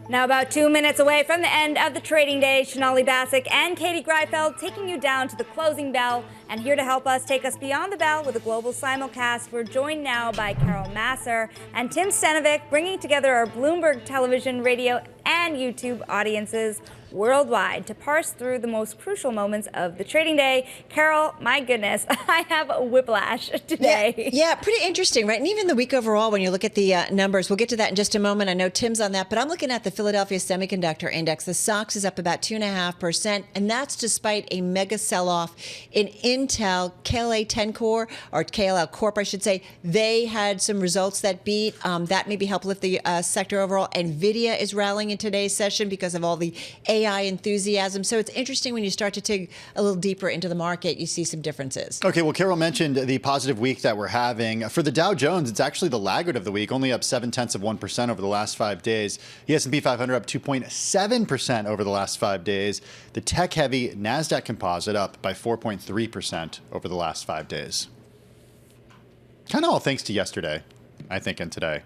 Now about 2 minutes away from the end of the trading day, Sonali Basak and Katie Greifeld taking you down to the closing bell. And here to help us take us beyond the bell with a global simulcast, we're joined now by Carol Massar and Tim Stenovec, bringing together our Bloomberg Television, Radio, and YouTube audiences worldwide to parse through the most crucial moments of the trading day. Carol, my goodness, I have a whiplash today. Yeah, pretty interesting, right? And even the week overall, when you look at the numbers, we'll get to that in just a moment. I know Tim's on that, but I'm looking at the Philadelphia Semiconductor Index. The SOX is up about 2.5%, and that's despite a mega sell-off in Intel, KLA 10 Core, or KLL Corp, I should say. They had some results that beat. That maybe helped lift the sector overall. NVIDIA is rallying in today's session because of all the AI enthusiasm. So it's interesting when you start to dig a little deeper into the market, you see some differences. Okay, well, Carol mentioned the positive week that we're having. For the Dow Jones, it's actually the laggard of the week, only up 0.7% over the last 5 days. The S&P 500 up 2.7% over the last 5 days. The tech-heavy NASDAQ composite up by 4.3% over the last 5 days. Kind of all thanks to yesterday, I think, and today.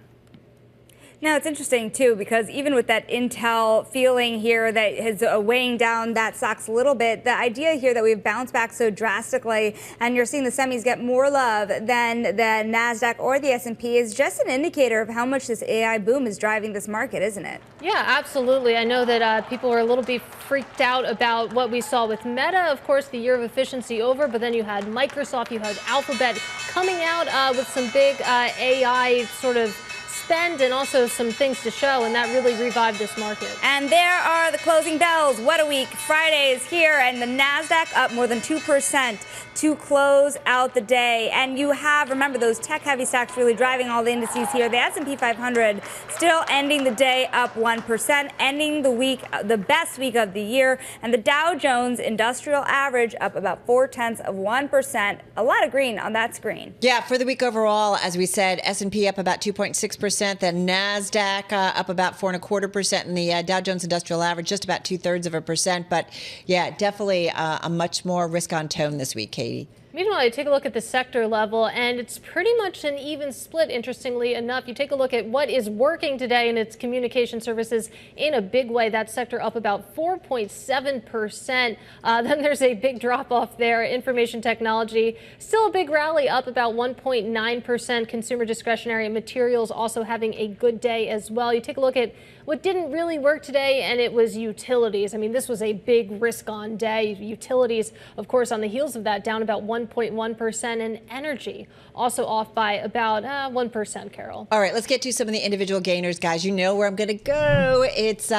Now, it's interesting, too, because even with that Intel feeling here that is weighing down that stocks a little bit, the idea here that we've bounced back so drastically and you're seeing the semis get more love than the NASDAQ or the S&P is just an indicator of how much this AI boom is driving this market, isn't it? Yeah, absolutely. I know that people are a little bit freaked out about what we saw with Meta. Of course, the year of efficiency over, but then you had Microsoft, you had Alphabet coming out with some big AI sort of spend and also some things to show, and that really revived this market. And there are the closing bells. What a week. Friday is here, and the NASDAQ up more than 2% to close out the day. And you have, remember, those tech-heavy stocks really driving all the indices here. The S&P 500 still ending the day up 1%, ending the week, the best week of the year. And the Dow Jones Industrial Average up about 0.4%. A lot of green on that screen. Yeah, for the week overall, as we said, S&P up about 2.6%. The NASDAQ up about 4.25%, and the Dow Jones Industrial Average just about 0.2%. But yeah, definitely a much more risk-on tone this week, Katie. Meanwhile, you take a look at the sector level, and it's pretty much an even split, interestingly enough. You take a look at what is working today, and it's communication services in a big way. That sector up about 4.7%. Then there's a big drop-off there. Information technology, still a big rally, up about 1.9%. Consumer discretionary and materials also having a good day as well. You take a look at what didn't really work today, and it was utilities. I mean, this was a big risk-on day. Utilities, of course, on the heels of that, down about 1.1%, and energy also off by about 1%, Carol. All right, let's get to some of the individual gainers, guys. You know where I'm going to go. It's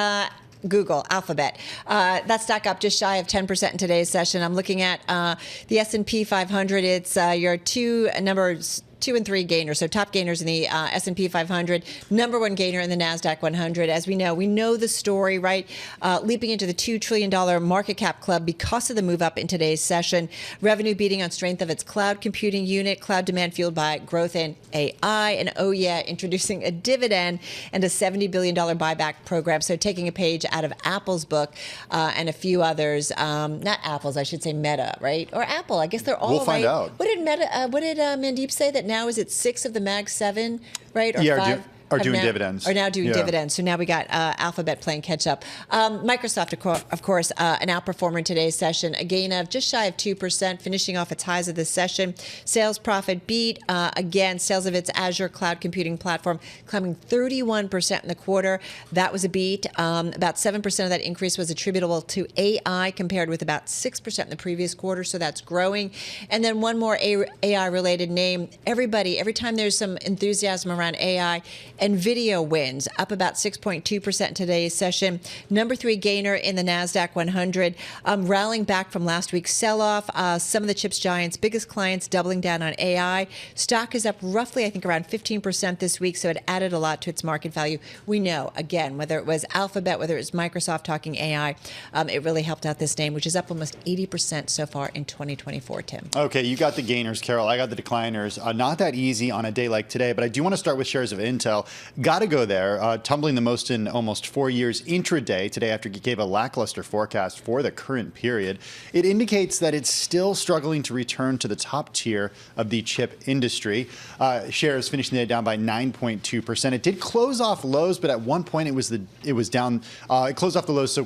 Google, Alphabet. That stock up just shy of 10% in today's session. I'm looking at the S&P 500. It's your two numbers, 2 and 3 gainers. So top gainers in the S&P 500, number 1 gainer in the NASDAQ 100. As we know the story, right? Leaping into the $2 trillion market cap club because of the move up in today's session. Revenue beating on strength of its cloud computing unit, cloud demand fueled by growth in AI, and oh yeah, introducing a dividend and a $70 billion buyback program. So taking a page out of Apple's book and a few others. Not Apple's, I should say Meta, right? Or Apple. I guess they're all We'll find out. What did Mandeep say that now is it 6 of the Mag 7, right? Or yeah, 5? Are doing dividends. Are now doing dividends. So now we got Alphabet playing catch up. Microsoft, of course, an outperformer in today's session. A gain of just shy of 2%, finishing off its highs of this session. Sales profit beat. Again, sales of its Azure cloud computing platform climbing 31% in the quarter. That was a beat. About 7% of that increase was attributable to AI, compared with about 6% in the previous quarter. So that's growing. And then one more AI-related name. Every time there's some enthusiasm around AI, NVIDIA wins, up about 6.2% in today's session. Number 3 gainer in the NASDAQ 100, rallying back from last week's sell-off. Some of the chips giants' biggest clients doubling down on AI. Stock is up roughly, I think, around 15% this week, so it added a lot to its market value. We know, again, whether it was Alphabet, whether it was Microsoft talking AI, it really helped out this name, which is up almost 80% so far in 2024, Tim. Okay, you got the gainers, Carol. I got the decliners. Not that easy on a day like today, but I do want to start with shares of Intel. Got to go there, tumbling the most in almost 4 years intraday today after it gave a lackluster forecast for the current period. It indicates that it's still struggling to return to the top tier of the chip industry. Shares finishing the day down by 9.2%. It did close off lows, but at one point it was down. It closed off the lows, so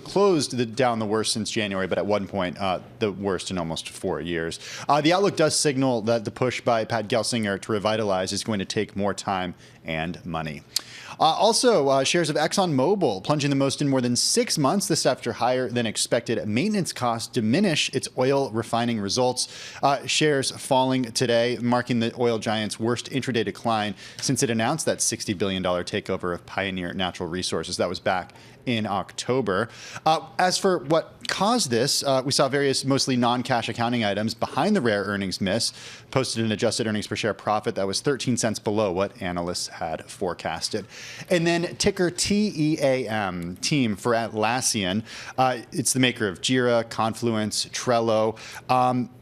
down the worst since January, but at one point the worst in almost 4 years. The outlook does signal that the push by Pat Gelsinger to revitalize is going to take more time and money. Also, shares of ExxonMobil plunging the most in more than 6 months. This after higher than expected maintenance costs diminish its oil refining results. Shares falling today, marking the oil giant's worst intraday decline since it announced that $60 billion takeover of Pioneer Natural Resources. That was back in October. As for what caused this, we saw various mostly non-cash accounting items behind the rare earnings miss, posted an adjusted earnings per share profit that was 13 cents below what analysts had forecasted. And then ticker TEAM, team for Atlassian. It's the maker of Jira, Confluence, Trello.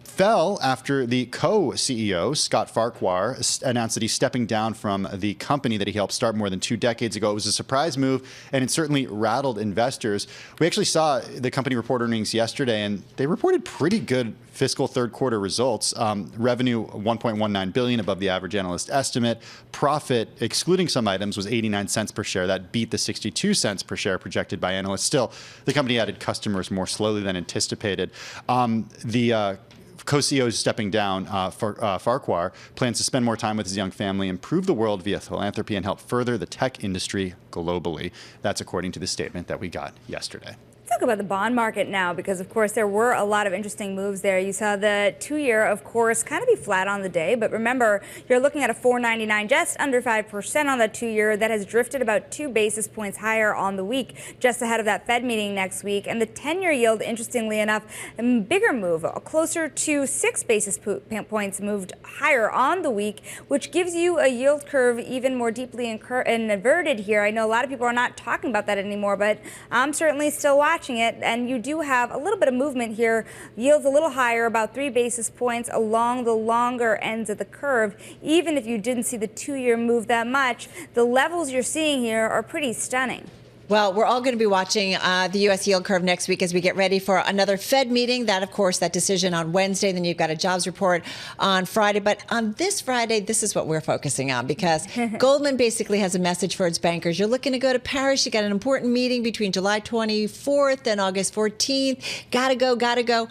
Fell after the co-CEO, Scott Farquhar, announced that he's stepping down from the company that he helped start more than 2 decades ago. It was a surprise move, and it certainly rattled investors. We actually saw the company report earnings yesterday, and they reported pretty good fiscal third quarter results. Revenue $1.19 billion, above the average analyst estimate. Profit, excluding some items, was 89 cents per share. That beat the 62 cents per share projected by analysts. Still, the company added customers more slowly than anticipated. The co-CEO is stepping down. Farquhar plans to spend more time with his young family, improve the world via philanthropy, and help further the tech industry globally. That's according to the statement that we got yesterday. Talk about the bond market now, because of course there were a lot of interesting moves there. You saw the 2-year, of course, kind of be flat on the day, but remember, you're looking at a 4.99, just under 5% on the 2-year. That has drifted about 2 basis points higher on the week, just ahead of that Fed meeting next week. And the 10-year yield, interestingly enough, a bigger move, closer to 6 basis points moved higher on the week, which gives you a yield curve even more deeply inverted here. I know a lot of people are not talking about that anymore, but I'm certainly still watching it, and you do have a little bit of movement here. Yields a little higher, about 3 basis points along the longer ends of the curve. Even if you didn't see the 2-year move that much, the levels you're seeing here are pretty stunning. Well, we're all going to be watching the U.S. yield curve next week as we get ready for another Fed meeting. That, of course, that decision on Wednesday. Then you've got a jobs report on Friday. But on this Friday, this is what we're focusing on, because Goldman basically has a message for its bankers. You're looking to go to Paris. You got an important meeting between July 24th and August 14th. Gotta go.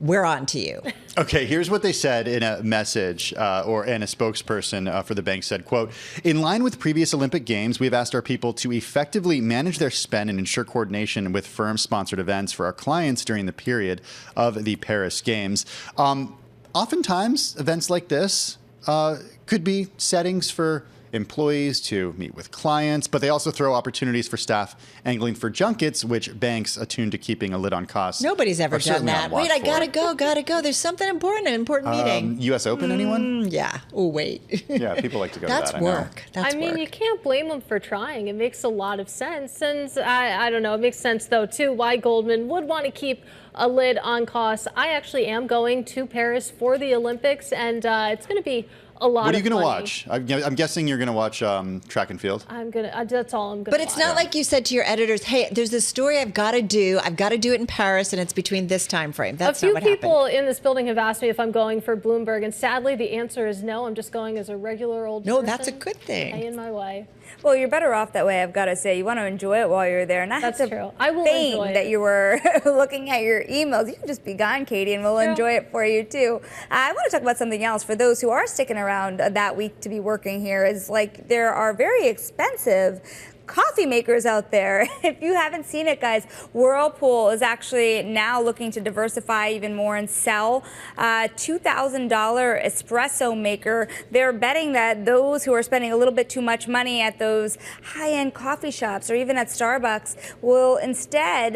We're on to you. Okay, here's what they said in a message, and a spokesperson for the bank said, quote, "In line with previous Olympic Games, we've asked our people to effectively manage their spend and ensure coordination with firm-sponsored events for our clients during the period of the Paris Games." Oftentimes, events like this could be settings for employees to meet with clients, but they also throw opportunities for staff angling for junkets, which banks attuned to keeping a lid on costs. Nobody's ever done that. Wait, I gotta go. There's something important, an important meeting. U.S. Open, anyone? Yeah. Oh, wait. Yeah, people like to go to that. That's work. I mean, you can't blame them for trying. It makes a lot of sense. And I don't know, it makes sense, though, too, why Goldman would want to keep a lid on costs. I actually am going to Paris for the Olympics, and it's going to be a lot of What are you going to money. watch? I'm guessing you're going to watch track and field. That's all I'm going to watch. But it's not like you said to your editors, hey, there's this story I've got to do it in Paris, and it's between this time frame. That's not what happened. A few people in this building have asked me if I'm going for Bloomberg, and sadly the answer is no. I'm just going as a regular old person. No, that's a good thing. Paying my way. Well, you're better off that way, I've got to say. You want to enjoy it while you're there. Not That's have to true. I will feign enjoy it. that you were looking at your emails. You can just be gone, Katie, and we'll enjoy it for you, too. I want to talk about something else. For those who are sticking around that week to be working here, is like there are very expensive coffee makers out there. If you haven't seen it, guys, Whirlpool is actually now looking to diversify even more and sell a $2,000 espresso maker. They're betting that those who are spending a little bit too much money at those high-end coffee shops or even at Starbucks will instead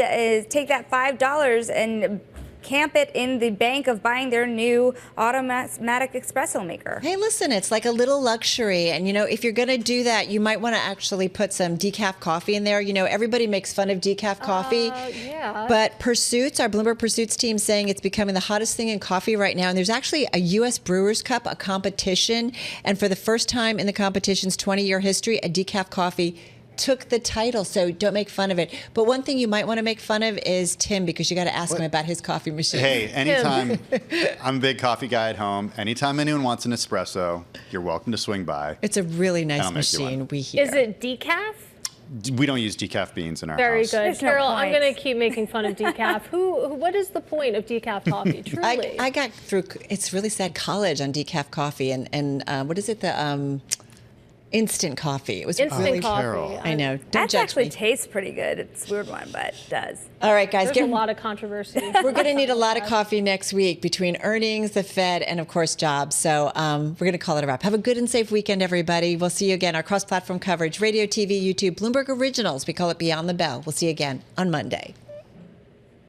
take that $5 and camp it in the bank of buying their new automatic espresso maker. Hey, listen, it's like a little luxury. And, if you're going to do that, you might want to actually put some decaf coffee in there. Everybody makes fun of decaf coffee. Yeah. But Pursuits, our Bloomberg Pursuits team, saying it's becoming the hottest thing in coffee right now. And there's actually a U.S. Brewers Cup, a competition. And for the first time in the competition's 20-year history, a decaf coffee took the title, so don't make fun of it. But one thing you might want to make fun of is Tim, because you got to ask him about his coffee machine. Hey, anytime, I'm a big coffee guy at home. Anytime anyone wants an espresso, you're welcome to swing by. It's a really nice I'll make you machine, one. we hear. Is it decaf? We don't use decaf beans in our Very house. good. There's no Carol, I'm point. going to keep making fun of decaf. What is the point of decaf coffee, truly? I got through, it's really sad, college on decaf coffee and what is it, the instant coffee. It was Instant really coffee. Carol. I know. Don't That judge actually me. tastes pretty good. It's a weird one, but it does. All right, guys, There's a lot of controversy. we're going to need a lot of coffee next week between earnings, the Fed, and of course jobs. So we're going to call it a wrap. Have a good and safe weekend, everybody. We'll see you again. Our cross-platform coverage, radio, TV, YouTube, Bloomberg Originals. We call it Beyond the Bell. We'll see you again on Monday.